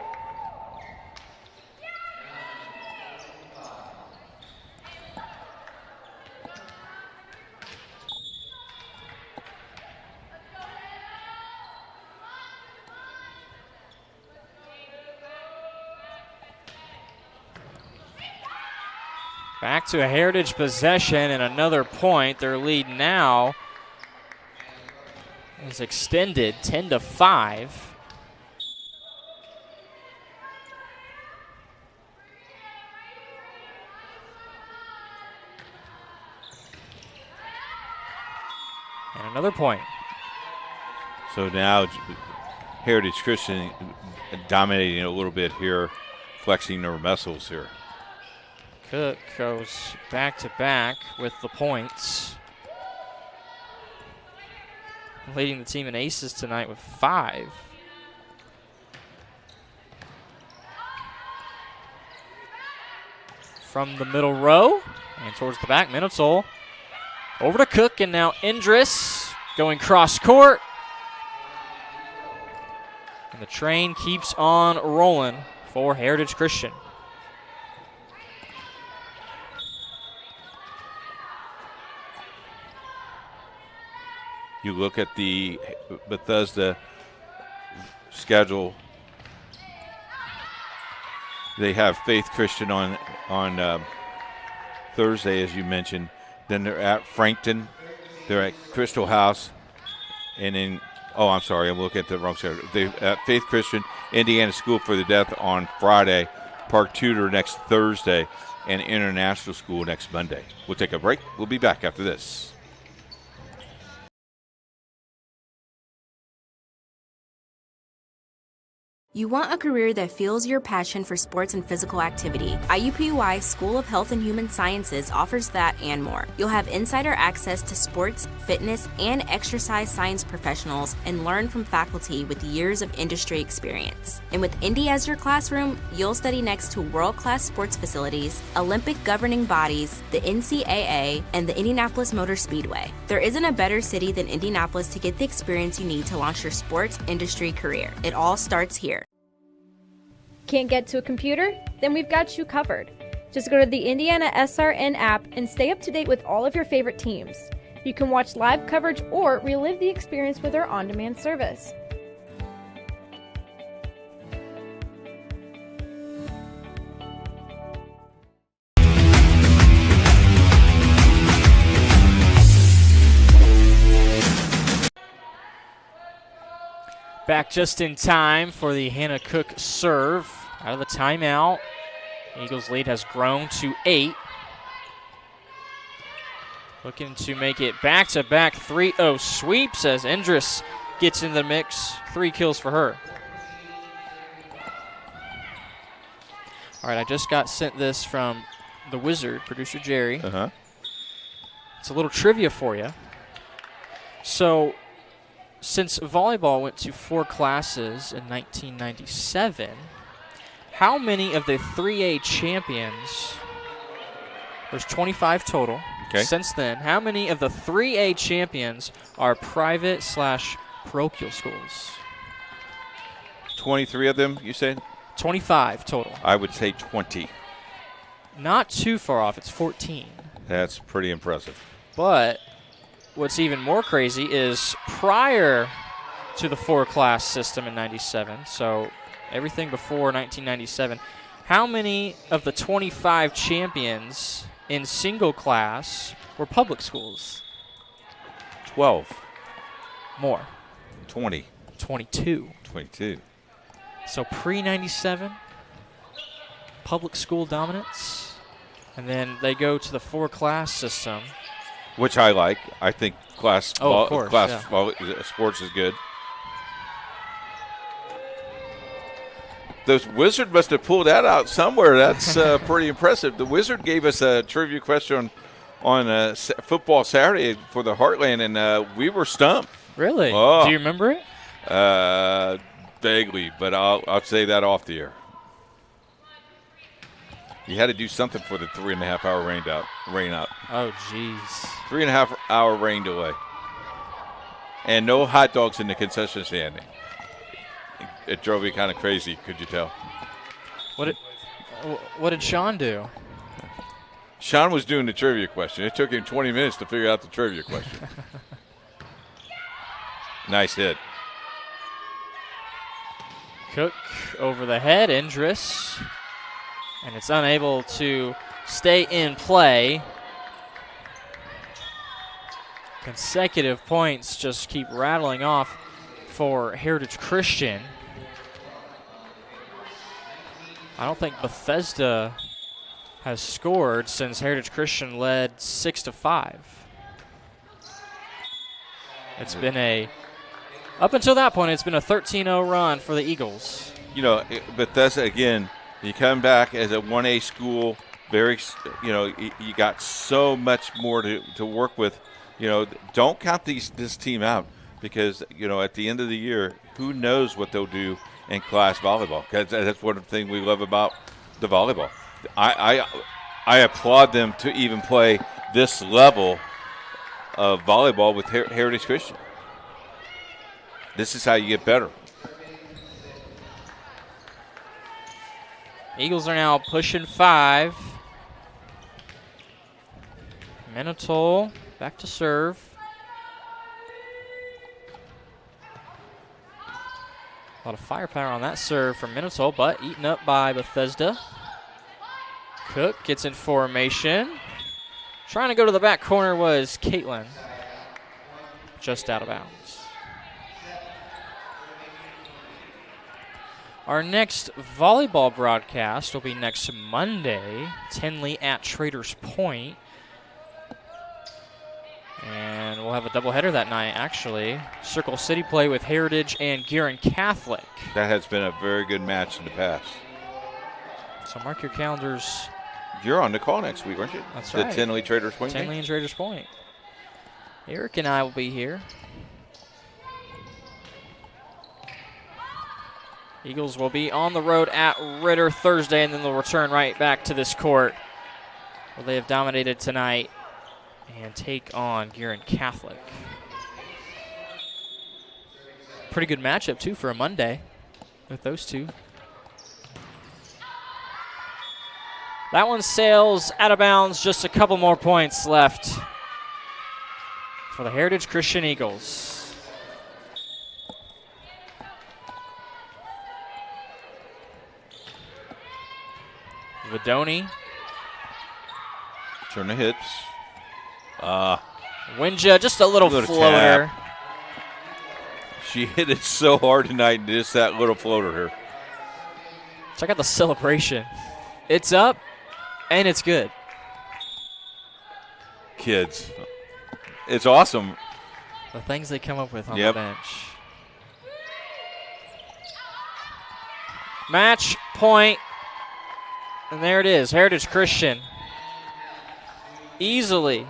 Back to a Heritage possession and another point. Their lead now is extended 10-5. And another point. So now Heritage Christian dominating a little bit here, flexing their muscles here. Cook goes back-to-back with the points. Leading the team in aces tonight with 5. From the middle row and towards the back, Minutol over to Cook, and now Indris going cross court. And the train keeps on rolling for Heritage Christian. You look at the Bethesda schedule. They have Faith Christian on Thursday, as you mentioned. Then they're at Frankton. They're at Crystal House. And then, I'm sorry, I'm looking at the wrong schedule. They're at Faith Christian, Indiana School for the Deaf on Friday, Park Tudor next Thursday, and International School next Monday. We'll take a break. We'll be back after this. You want a career that fuels your passion for sports and physical activity. IUPUI School of Health and Human Sciences offers that and more. You'll have insider access to sports, fitness, and exercise science professionals and learn from faculty with years of industry experience. And with Indy as your classroom, you'll study next to world-class sports facilities, Olympic governing bodies, the NCAA, and the Indianapolis Motor Speedway. There isn't a better city than Indianapolis to get the experience you need to launch your sports industry career. It all starts here. Can't get to a computer? Then we've got you covered. Just go to the IndianaSRN app and stay up to date with all of your favorite teams. You can watch live coverage or relive the experience with our on-demand service. Back just in time for the Hannah Cook serve. Out of the timeout. Eagles' lead has grown to 8. Looking to make it back-to-back 3-0 sweeps as Indris gets in the mix. 3 kills for her. All right, I just got sent this from the Wizard, producer Jerry. It's a little trivia for you. So, since volleyball went to 4 classes in 1997, how many of the 3A champions, there's 25 total, since then, how many of the 3A champions are private/parochial schools? 23 of them, you said? 25 total. I would say 20. Not too far off. It's 14. That's pretty impressive. But what's even more crazy is prior to the 4-class system in 97, so everything before 1997, how many of the 25 champions in single class were public schools? 12. More. 20. 22. 22. So pre-97, public school dominance, and then they go to the 4-class system. Which I like. I think sports is good. The Wizard must have pulled that out somewhere. That's pretty impressive. The Wizard gave us a trivia question on Football Saturday for the Heartland, and we were stumped. Really? Oh. Do you remember it? Vaguely, but I'll say that off the air. You had to do something for the 3.5-hour rain out. Oh, jeez. 3.5-hour rain delay. And no hot dogs in the concession stand. It drove me kind of crazy, could you tell? What did Sean do? Sean was doing the trivia question. It took him 20 minutes to figure out the trivia question. Nice hit. Cook over the head, Indris. And it's unable to stay in play. Consecutive points just keep rattling off for Heritage Christian. I don't think Bethesda has scored since Heritage Christian led 6-5. It's been up until that point, it's been a 13-0 run for the Eagles. You know, Bethesda, again, you come back as a 1A school, you got so much more to work with. Don't count this team out because, at the end of the year, who knows what they'll do in class volleyball. That's one of the things we love about the volleyball. I applaud them to even play this level of volleyball with Heritage Christian. This is how you get better. Eagles are now pushing 5. Minotol back to serve. A lot of firepower on that serve from Minotol, but eaten up by Bethesda. Cook gets in formation. Trying to go to the back corner was Caitlin. Just out of bounds. Our next volleyball broadcast will be next Monday, Tinley at Traders Point. And we'll have a doubleheader that night, actually. Circle City play with Heritage and Guerin Catholic. That has been a very good match in the past. So mark your calendars. You're on the call next week, aren't you? That's right. The Tinley Traders Point Tinley and Traders Point. Eric and I will be here. Eagles will be on the road at Ritter Thursday, and then they'll return right back to this court where they have dominated tonight and take on Guerin Catholic. Pretty good matchup, too, for a Monday with those two. That one sails out of bounds. Just a couple more points left for the Heritage Christian Eagles. Vidoni. Turn the hips. Winja, just a little floater. Tap. She hit it so hard tonight, and just that little floater here. Check out the celebration. It's up, and it's good. Kids. It's awesome. The things they come up with on the bench. Match point. And there it is, Heritage Christian easily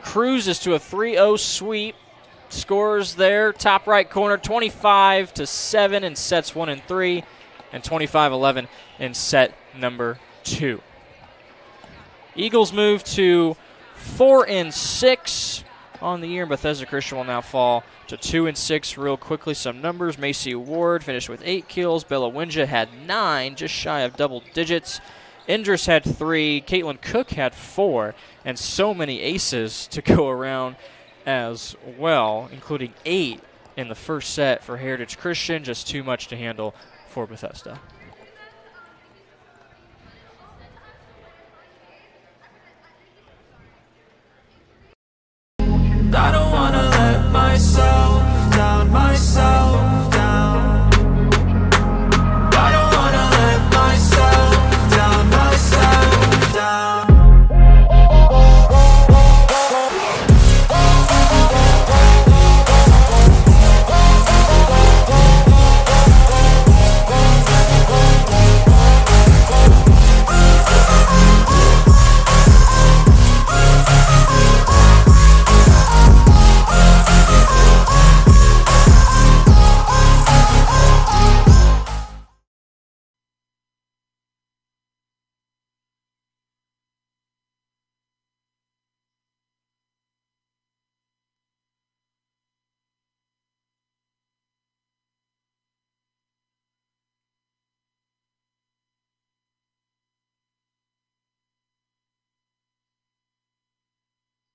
cruises to a 3-0 sweep. Scores there, top right corner, 25-7 in sets 1 and 3, and 25-11 in set number 2. Eagles move to 4-6 on the year. Bethesda Christian will now fall to 2-6 real quickly. Some numbers. Macy Ward finished with 8 kills. Bella Winja had 9, just shy of double digits. Indris had 3, Caitlin Cook had 4, and so many aces to go around as well, including 8 in the first set for Heritage Christian. Just too much to handle for Bethesda.